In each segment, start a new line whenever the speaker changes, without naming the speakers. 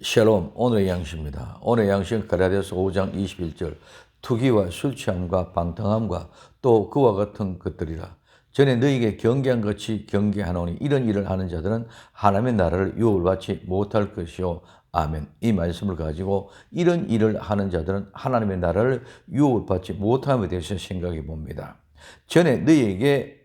샬롬, 오늘의 양식입니다. 오늘의 양식은 갈라디아서 5장 21절 투기와 술 취함과 방탕함과 또 그와 같은 것들이라. 전에 너희에게 경계한 것이 경계하노니 이런 일을 하는 자들은 하나님의 나라를 유업을 받지 못할 것이요. 아멘. 이 말씀을 가지고 이런 일을 하는 자들은 하나님의 나라를 유업을 받지 못함에 대해서 생각해 봅니다. 전에 너희에게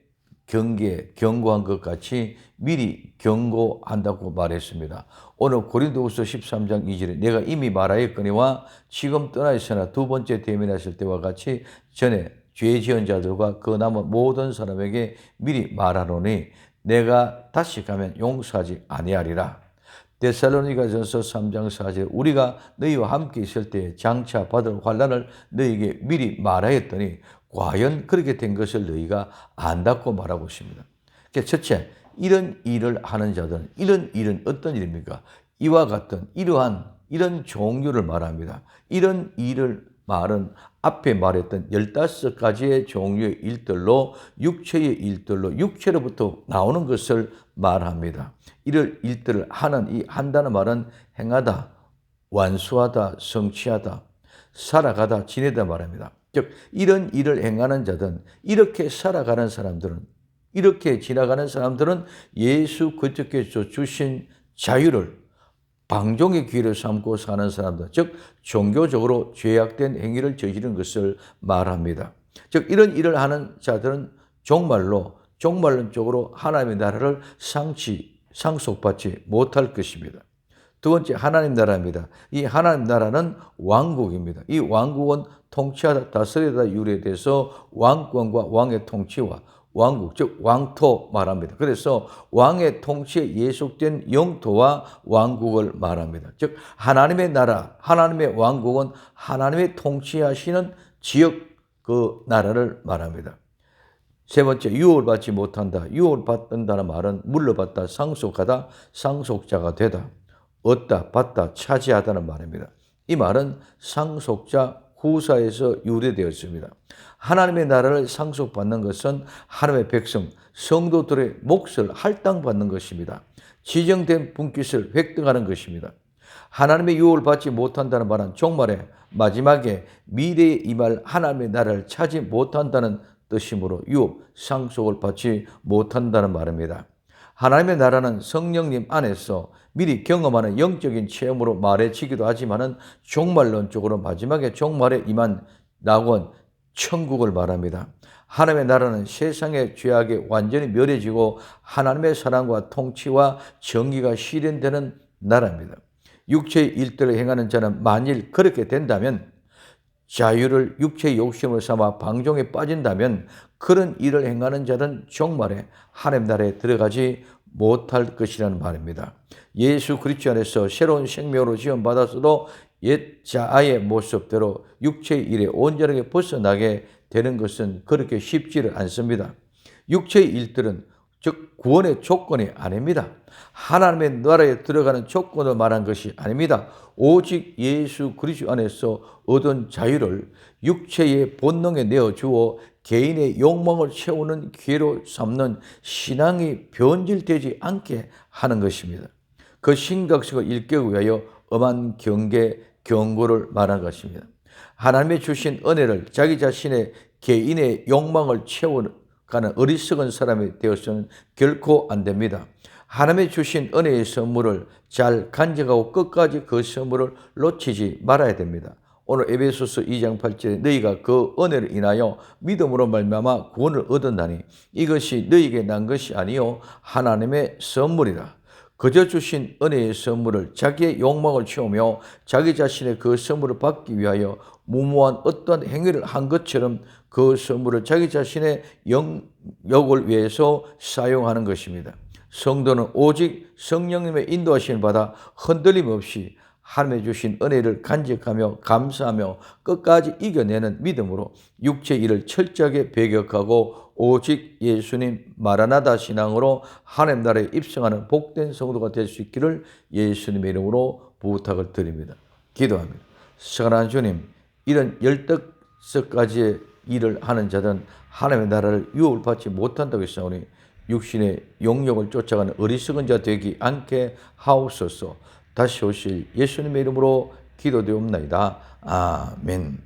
경고한 것 같이 미리 경고한다고 말했습니다. 오늘 고린도후서 13장 2절에 내가 이미 말하였거니와 지금 떠나 있으나 두 번째 대면하실 때와 같이 전에 죄 지은 자들과 그 남은 모든 사람에게 미리 말하노니 내가 다시 가면 용서하지 아니하리라. 데살로니가전서 3장 4절 우리가 너희와 함께 있을 때 장차 받을 환난을 너희에게 미리 말하였더니 과연 그렇게 된 것을 너희가 안다고 말하고 있습니다. 첫째, 이런 일을 하는 자들은 이런 일은 어떤 일입니까? 이와 같은 이런 종류를 말합니다. 이런 일을 말은 앞에 말했던 15가지의 종류의 일들로 육체의 일들로 육체로부터 나오는 것을 말합니다. 이런 일들을 한다는 말은 행하다, 완수하다, 성취하다, 살아가다, 지내다 말합니다. 즉 이런 일을 행하는 자든 이렇게 살아가는 사람들은 이렇게 지나가는 사람들은 예수 그리스도께서 주신 자유를 방종의 기회를 삼고 사는 사람들, 즉 종교적으로 죄악된 행위를 저지른 것을 말합니다. 즉 이런 일을 하는 자들은 종말론적으로 하나님의 나라를 상속받지 못할 것입니다. 두 번째, 하나님 나라입니다. 이 하나님 나라는 왕국입니다. 이 왕국은 통치하다 다스리다 유래돼서 왕권과 왕의 통치와 왕국, 즉 왕토 말합니다. 그래서 왕의 통치에 예속된 영토와 왕국을 말합니다. 즉 하나님의 나라, 하나님의 왕국은 하나님의 통치하시는 지역 그 나라를 말합니다. 세 번째, 유업을 받지 못한다. 유업을 받는다는 말은 물러받다, 상속하다, 상속자가 되다, 얻다, 받다, 차지하다는 말입니다. 이 말은 상속자 후사에서 유래되었습니다. 하나님의 나라를 상속받는 것은 하나님의 백성, 성도들의 몫을 할당받는 것입니다. 지정된 분깃을 획득하는 것입니다. 하나님의 유업을 받지 못한다는 말은 종말에 마지막에 미래에 임할 하나님의 나라를 차지 못한다는 뜻이므로 유업, 상속을 받지 못한다는 말입니다. 하나님의 나라는 성령님 안에서 미리 경험하는 영적인 체험으로 말해지기도 하지만은 종말론적으로 마지막에 종말에 임한 낙원, 천국을 말합니다. 하나님의 나라는 세상의 죄악에 완전히 멸해지고 하나님의 사랑과 통치와 정의가 실현되는 나라입니다. 육체의 일들을 행하는 자는 만일 그렇게 된다면 자유를 육체의 욕심을 삼아 방종에 빠진다면 그런 일을 행하는 자는 종말에 하나님 나라에 들어가지 못할 것이라는 말입니다. 예수 그리스도 안에서 새로운 생명으로 지원받았어도 옛 자아의 모습대로 육체의 일에 온전하게 벗어나게 되는 것은 그렇게 쉽지를 않습니다. 육체의 일들은 즉 구원의 조건이 아닙니다. 하나님의 나라에 들어가는 조건을 말한 것이 아닙니다. 오직 예수 그리스도 안에서 얻은 자유를 육체의 본능에 내어주어 개인의 욕망을 채우는 기회로 삼는 신앙이 변질되지 않게 하는 것입니다. 그 심각성을 일깨우기 위하여 엄한 경고를 말한 것입니다. 하나님의 주신 은혜를 자기 자신의 개인의 욕망을 채워가는 어리석은 사람이 되어서는 결코 안 됩니다. 하나님의 주신 은혜의 선물을 잘 간직하고 끝까지 그 선물을 놓치지 말아야 됩니다. 오늘 에베소서 2장 8절에 너희가 그 은혜를 인하여 믿음으로 말미암아 구원을 얻었나니 이것이 너희에게 난 것이 아니요 하나님의 선물이라. 그저 주신 은혜의 선물을 자기의 욕망을 채우며 자기 자신의 그 선물을 받기 위하여 무모한 어떤 행위를 한 것처럼 그 선물을 자기 자신의 영역을 위해서 사용하는 것입니다. 성도는 오직 성령님의 인도하심을 받아 흔들림 없이 하나님의 주신 은혜를 간직하며 감사하며 끝까지 이겨내는 믿음으로 육체의 일을 철저하게 배격하고 오직 예수님 마라나다 신앙으로 하나님 나라에 입성하는 복된 성도가 될 수 있기를 예수님의 이름으로 부탁을 드립니다. 기도합니다. 사랑하는 주님, 이런 15가지의 일을 하는 자들은 하나님의 나라를 유업을 받지 못한다고 했사오니 육신의 용력을 쫓아가는 어리석은 자 되지 않게 하옵소서. 다시 오실 예수님의 이름으로 기도되옵나이다. 아멘.